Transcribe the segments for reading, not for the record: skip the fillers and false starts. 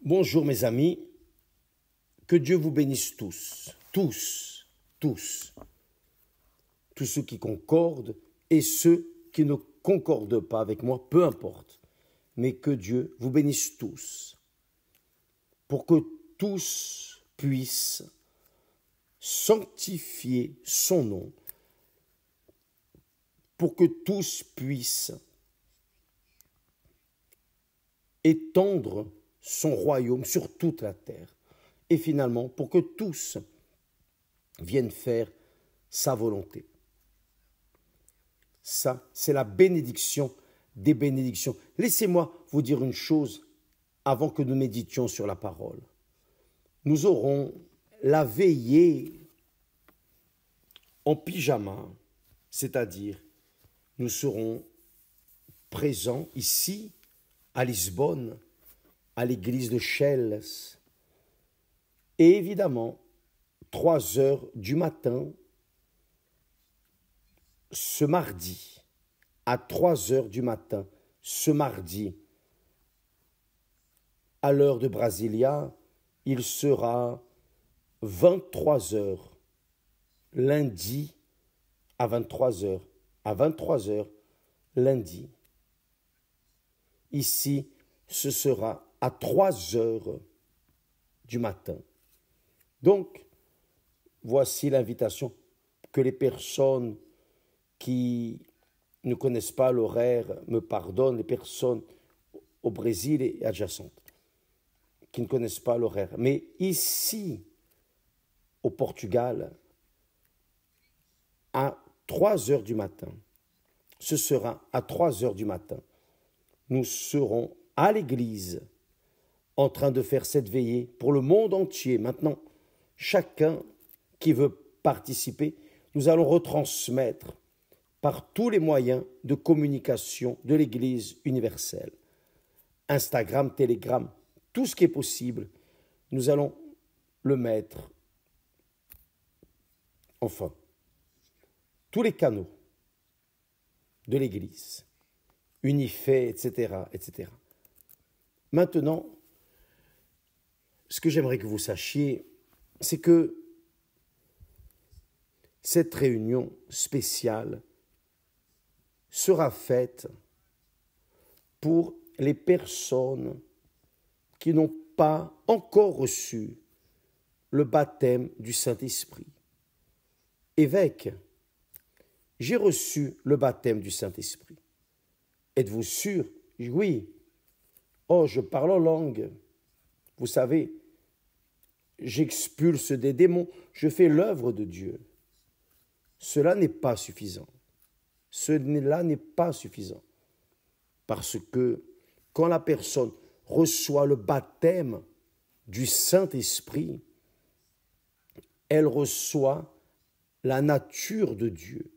Bonjour mes amis, que Dieu vous bénisse tous, tous ceux qui concordent et ceux qui ne concordent pas avec moi, peu importe, mais que Dieu vous bénisse tous, pour que tous puissent sanctifier son nom, pour que tous puissent étendre son royaume sur toute la terre. Et finalement, pour que tous viennent faire sa volonté. Ça, c'est la bénédiction des bénédictions. Laissez-moi vous dire une chose avant que nous méditions sur la parole. Nous aurons la veillée en pyjama, c'est-à-dire nous serons présents ici à Lisbonne, à l'église de Chelles. Et évidemment, 3 heures du matin, ce mardi, à 3 heures du matin, ce mardi, à l'heure de Brasilia, il sera 23 heures, lundi à 23 heures, à 23 heures, lundi. Ici, ce sera à 3 heures du matin. Donc, voici l'invitation que les personnes qui ne connaissent pas l'horaire me pardonnent, les personnes au Brésil et adjacentes, qui ne connaissent pas l'horaire. Mais ici, au Portugal, à 3 heures du matin, ce sera à 3 heures du matin, nous serons à l'église en train de faire cette veillée pour le monde entier. Maintenant, chacun qui veut participer, nous allons retransmettre par tous les moyens de communication de l'Église universelle. Instagram, Telegram, tout ce qui est possible, nous allons le mettre. Enfin, tous les canaux de l'Église, Unifait, etc., etc. Maintenant, ce que j'aimerais que vous sachiez, c'est que cette réunion spéciale sera faite pour les personnes qui n'ont pas encore reçu le baptême du Saint-Esprit. Évêque, j'ai reçu le baptême du Saint-Esprit. Êtes-vous sûr? Oui. Oh, je parle en langue. Vous savez, j'expulse des démons, je fais l'œuvre de Dieu. Cela n'est pas suffisant. Cela n'est pas suffisant. Parce que quand la personne reçoit le baptême du Saint-Esprit, elle reçoit la nature de Dieu.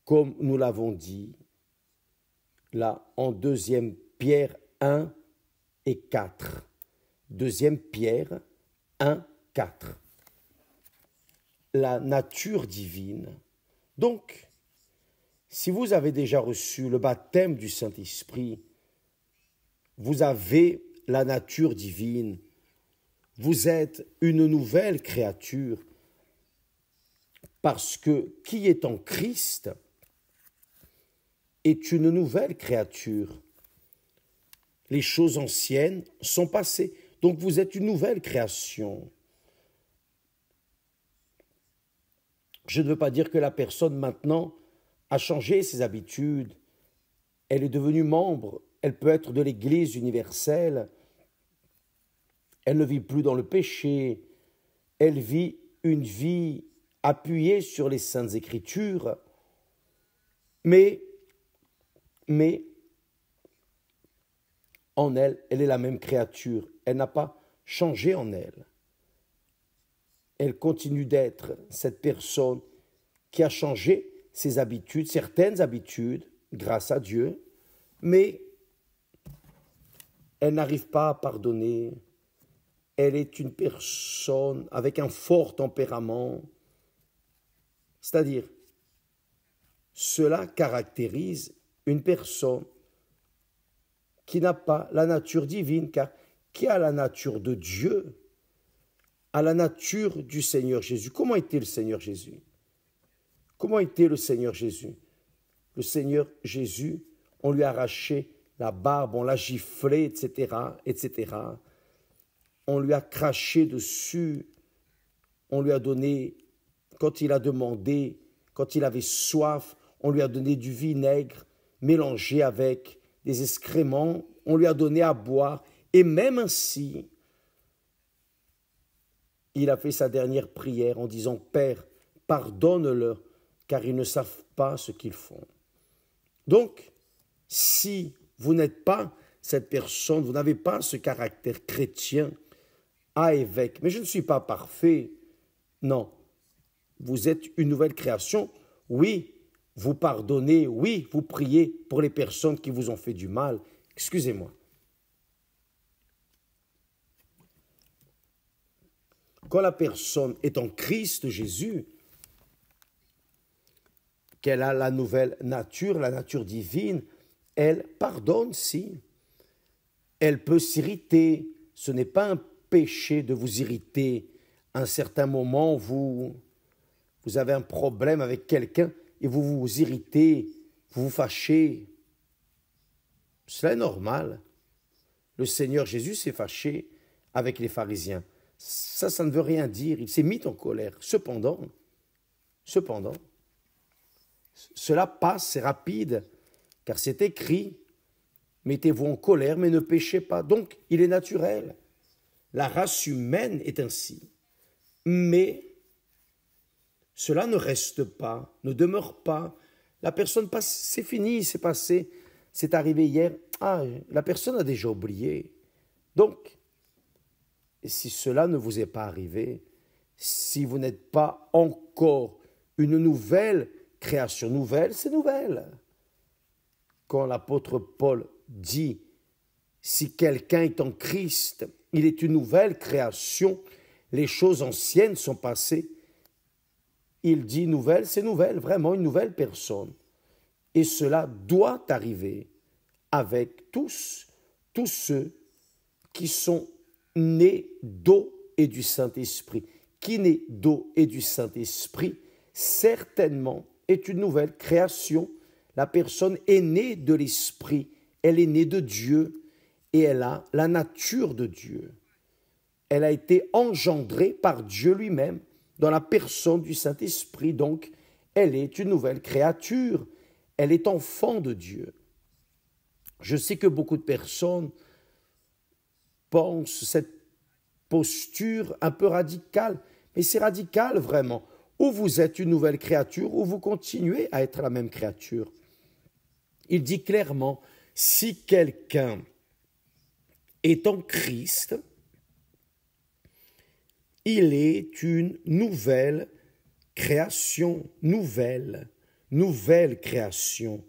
Comme nous l'avons dit, là, en 2 Pierre 1 et 4. 2 Pierre 1, 4. La nature divine. Donc, si vous avez déjà reçu le baptême du Saint-Esprit, vous avez la nature divine. Vous êtes une nouvelle créature. Parce que qui est en Christ est une nouvelle créature. Les choses anciennes sont passées. Donc vous êtes une nouvelle création. Je ne veux pas dire que la personne maintenant a changé ses habitudes. Elle est devenue membre. Elle peut être de l'Église universelle. Elle ne vit plus dans le péché. Elle vit une vie appuyée sur les Saintes Écritures. Mais en elle, elle est la même créature. Elle n'a pas changé en elle. Elle continue d'être cette personne qui a changé ses habitudes, certaines habitudes, grâce à Dieu, mais elle n'arrive pas à pardonner. Elle est une personne avec un fort tempérament. C'est-à-dire, cela caractérise une personne qui n'a pas la nature divine, car qui a la nature de Dieu, a la nature du Seigneur Jésus. Comment était le Seigneur Jésus? Comment était le Seigneur Jésus? Le Seigneur Jésus, on lui a arraché la barbe, on l'a giflé, etc., etc. On lui a craché dessus, on lui a donné, quand il a demandé, quand il avait soif, on lui a donné du vinaigre mélangé avec des excréments, on lui a donné à boire, et même ainsi, il a fait sa dernière prière en disant « Père, pardonne-leur, car ils ne savent pas ce qu'ils font. » Donc, si vous n'êtes pas cette personne, vous n'avez pas ce caractère chrétien à évêque, mais je ne suis pas parfait, non, vous êtes une nouvelle création, oui, vous pardonnez, oui, vous priez pour les personnes qui vous ont fait du mal, excusez-moi. Quand la personne est en Christ Jésus, qu'elle a la nouvelle nature, la nature divine, elle pardonne, si. Elle peut s'irriter. Ce n'est pas un péché de vous irriter. À un certain moment, vous avez un problème avec quelqu'un et vous vous irritez, vous vous fâchez. Cela est normal. Le Seigneur Jésus s'est fâché avec les pharisiens. Ça ne veut rien dire. Il s'est mis en colère. Cependant, cela passe, c'est rapide, car c'est écrit, mettez-vous en colère, mais ne péchez pas. Donc, il est naturel. La race humaine est ainsi. Mais cela ne reste pas, ne demeure pas. La personne passe, c'est fini, c'est passé, c'est arrivé hier. Ah, la personne a déjà oublié. Donc, si cela ne vous est pas arrivé, si vous n'êtes pas encore une nouvelle création, nouvelle, c'est nouvelle. Quand l'apôtre Paul dit, si quelqu'un est en Christ, il est une nouvelle création, les choses anciennes sont passées. Il dit nouvelle, c'est nouvelle, vraiment une nouvelle personne. Et cela doit arriver avec tous ceux qui sont nés d'eau et du Saint-Esprit. Qui naît d'eau et du Saint-Esprit, certainement est une nouvelle création. La personne est née de l'Esprit, elle est née de Dieu et elle a la nature de Dieu. Elle a été engendrée par Dieu lui-même dans la personne du Saint-Esprit. Donc, elle est une nouvelle créature. Elle est enfant de Dieu. Je sais que beaucoup de personnes pensent cette posture un peu radicale, mais c'est radical vraiment. Ou vous êtes une nouvelle créature, ou vous continuez à être la même créature. Il dit clairement, si quelqu'un est en Christ, il est une nouvelle création, nouvelle création.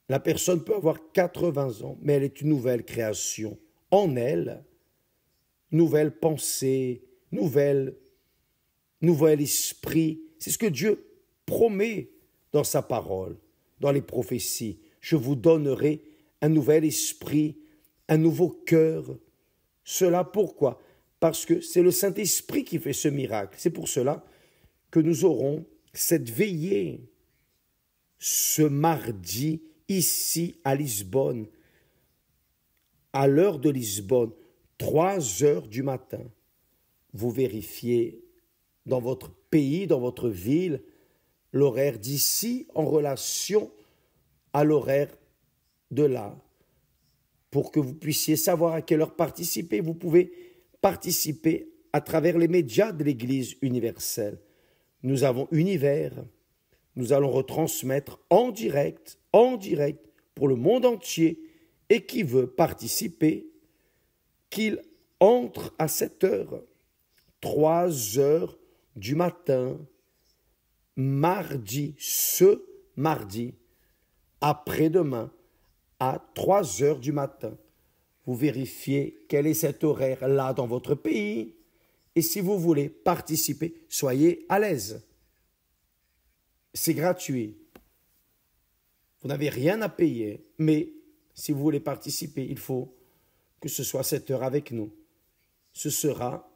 La personne peut avoir 80 ans, mais elle est une nouvelle création. En elle, nouvelle pensée, nouvel esprit. C'est ce que Dieu promet dans sa parole, dans les prophéties. Je vous donnerai un nouvel esprit, un nouveau cœur. Cela pourquoi? Parce que c'est le Saint-Esprit qui fait ce miracle. C'est pour cela que nous aurons cette veillée ce mardi ici à Lisbonne, à l'heure de Lisbonne, 3 heures du matin. Vous vérifiez dans votre pays, dans votre ville, l'horaire d'ici en relation à l'horaire de là, pour que vous puissiez savoir à quelle heure participer. Vous pouvez participer à travers les médias de l'Église universelle. Nous avons Univers, nous allons retransmettre en direct, pour le monde entier, et qui veut participer, qu'il entre à 7 heures, 3 heures du matin, ce mardi, après-demain, à 3 heures du matin. Vous vérifiez quel est cet horaire-là dans votre pays, et si vous voulez participer, soyez à l'aise. C'est gratuit. Vous n'avez rien à payer, mais si vous voulez participer, il faut que ce soit 7 heures avec nous. Ce sera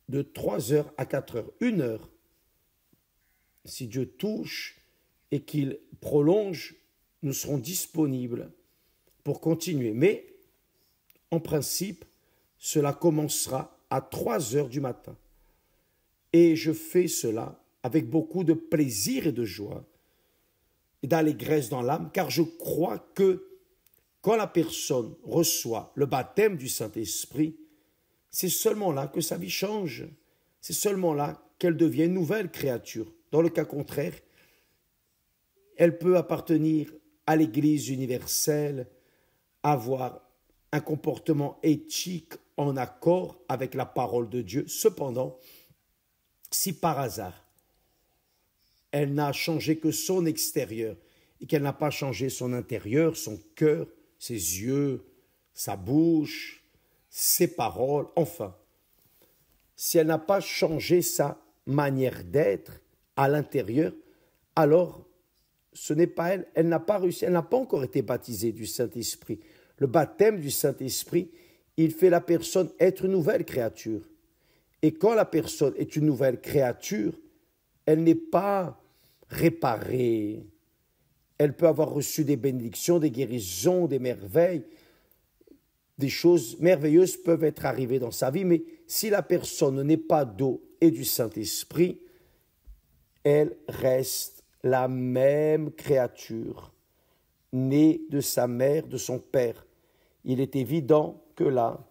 de 3 heures à 4 heures, 1 heure. Si Dieu touche et qu'il prolonge, nous serons disponibles pour continuer. Mais, en principe, cela commencera à 3 heures du matin. Et je fais cela avec beaucoup de plaisir et de joie et d'allégresse dans l'âme, car je crois que quand la personne reçoit le baptême du Saint-Esprit, c'est seulement là que sa vie change. C'est seulement là qu'elle devient une nouvelle créature. Dans le cas contraire, elle peut appartenir à l'Église universelle, avoir un comportement éthique en accord avec la parole de Dieu. Cependant, si par hasard, elle n'a changé que son extérieur et qu'elle n'a pas changé son intérieur, son cœur, ses yeux, sa bouche, ses paroles, enfin, si elle n'a pas changé sa manière d'être à l'intérieur, alors ce n'est pas elle, elle n'a pas réussi, elle n'a pas encore été baptisée du Saint-Esprit. Le baptême du Saint-Esprit, il fait la personne être une nouvelle créature. Et quand la personne est une nouvelle créature, elle n'est pas réparée. Elle peut avoir reçu des bénédictions, des guérisons, des merveilles. Des choses merveilleuses peuvent être arrivées dans sa vie, mais si la personne n'est pas d'eau et du Saint-Esprit, elle reste la même créature, née de sa mère, de son père. Il est évident que là,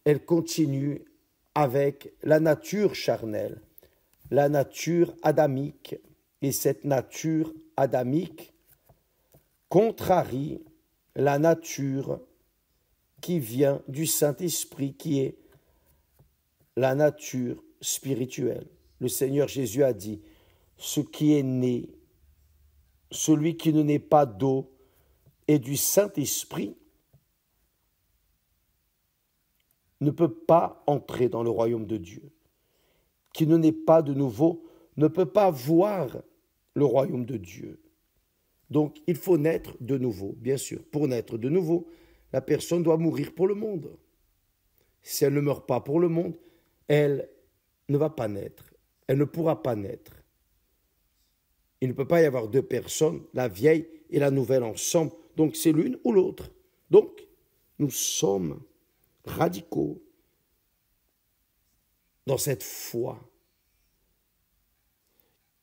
elle continue avec la nature charnelle, la nature adamique, et cette nature adamique contrarie la nature qui vient du Saint-Esprit, qui est la nature spirituelle. Le Seigneur Jésus a dit, ce qui est né, celui qui ne naît pas d'eau et du Saint-Esprit, ne peut pas entrer dans le royaume de Dieu. Qui ne naît pas de nouveau ne peut pas voir le royaume de Dieu. Donc, il faut naître de nouveau, bien sûr. Pour naître de nouveau, la personne doit mourir pour le monde. Si elle ne meurt pas pour le monde, elle ne va pas naître. Elle ne pourra pas naître. Il ne peut pas y avoir deux personnes, la vieille et la nouvelle ensemble. Donc, c'est l'une ou l'autre. Donc, nous sommes radicaux dans cette foi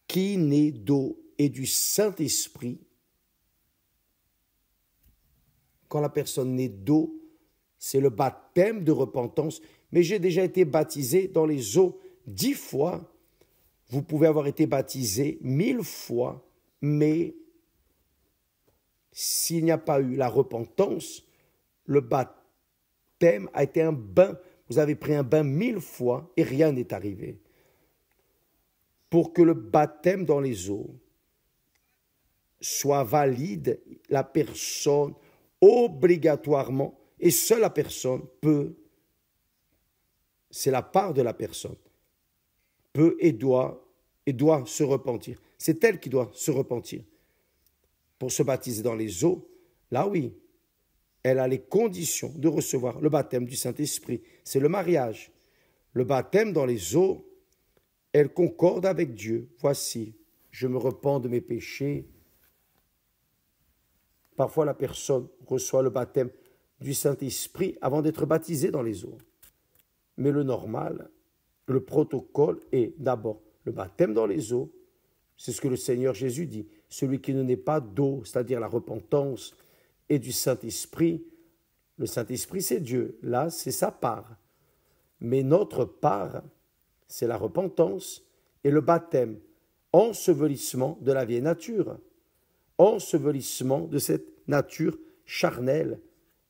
qui naît d'eau et du Saint-Esprit. Quand la personne naît d'eau, c'est le baptême de repentance. Mais j'ai déjà été baptisé dans les eaux 10 fois. Vous pouvez avoir été baptisé 1000 fois, mais s'il n'y a pas eu la repentance, le baptême a été un bain. Vous avez pris un bain 1000 fois et rien n'est arrivé. Pour que le baptême dans les eaux soit valide, la personne obligatoirement, et seule la personne peut, c'est la part de la personne, peut et doit se repentir. C'est elle qui doit se repentir. Pour se baptiser dans les eaux, là oui, elle a les conditions de recevoir le baptême du Saint-Esprit. C'est le mariage. Le baptême dans les eaux, elle concorde avec Dieu. Voici, je me repens de mes péchés. Parfois, la personne reçoit le baptême du Saint-Esprit avant d'être baptisée dans les eaux. Mais le normal, le protocole est d'abord le baptême dans les eaux. C'est ce que le Seigneur Jésus dit. Celui qui ne naît pas d'eau, c'est-à-dire la repentance, et du Saint-Esprit, le Saint-Esprit c'est Dieu. Là, c'est sa part. Mais notre part, c'est la repentance et le baptême, ensevelissement de la vieille nature, ensevelissement de cette nature charnelle,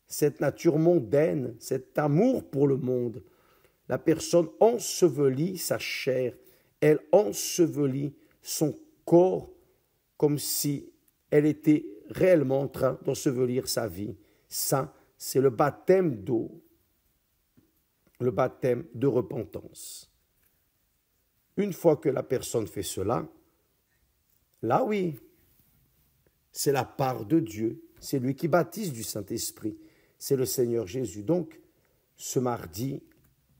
cette nature mondaine, cet amour pour le monde. La personne ensevelit sa chair, elle ensevelit son corps comme si elle était réellement en train d'ensevelir sa vie. Ça, c'est le baptême d'eau, le baptême de repentance. Une fois que la personne fait cela, là oui, c'est la part de Dieu, c'est lui qui baptise du Saint-Esprit, c'est le Seigneur Jésus. Donc, ce mardi,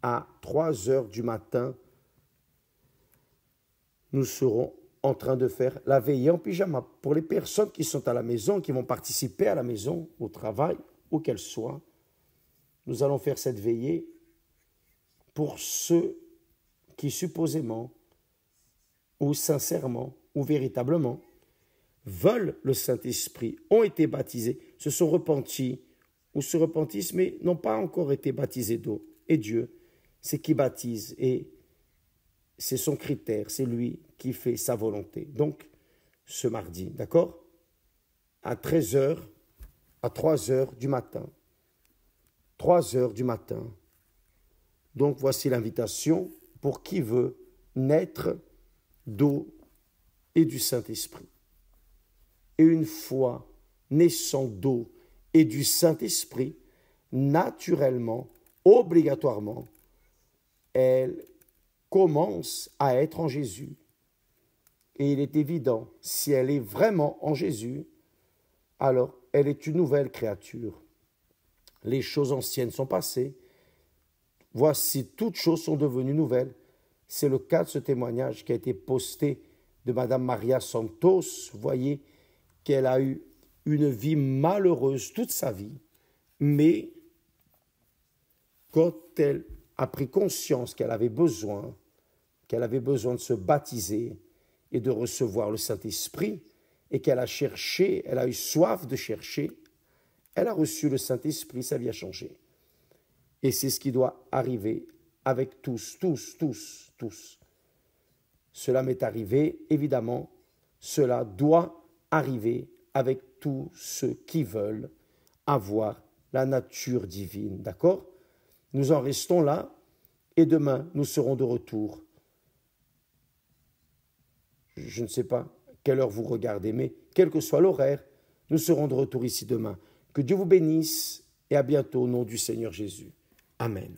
à 3 heures du matin, nous serons en train de faire la veillée en pyjama. Pour les personnes qui sont à la maison, qui vont participer à la maison, au travail, où qu'elles soient, nous allons faire cette veillée pour ceux qui supposément, ou sincèrement, ou véritablement, veulent le Saint-Esprit, ont été baptisés, se sont repentis, ou se repentissent, mais n'ont pas encore été baptisés d'eau. Et Dieu, c'est qui baptise, et c'est son critère, c'est lui qui fait sa volonté. Donc, ce mardi, d'accord? À 13h, à 3h du matin. 3h du matin. Donc, voici l'invitation pour qui veut naître d'eau et du Saint-Esprit. Et une fois naissant d'eau et du Saint-Esprit, naturellement, obligatoirement, elle commence à être en Jésus. Et il est évident, si elle est vraiment en Jésus, alors elle est une nouvelle créature. Les choses anciennes sont passées. Voici, toutes choses sont devenues nouvelles. C'est le cas de ce témoignage qui a été posté de Madame Maria Santos. Vous voyez qu'elle a eu une vie malheureuse toute sa vie, mais quand elle a pris conscience qu'elle avait besoin de se baptiser et de recevoir le Saint-Esprit, et qu'elle a cherché, elle a eu soif de chercher, elle a reçu le Saint-Esprit, sa vie a changé. Et c'est ce qui doit arriver avec tous. Cela m'est arrivé, évidemment, cela doit arriver avec tous ceux qui veulent avoir la nature divine, d'accord? Nous en restons là, et demain, nous serons de retour. Je ne sais pas quelle heure vous regardez, mais quel que soit l'horaire, nous serons de retour ici demain. Que Dieu vous bénisse, et à bientôt au nom du Seigneur Jésus. Amen.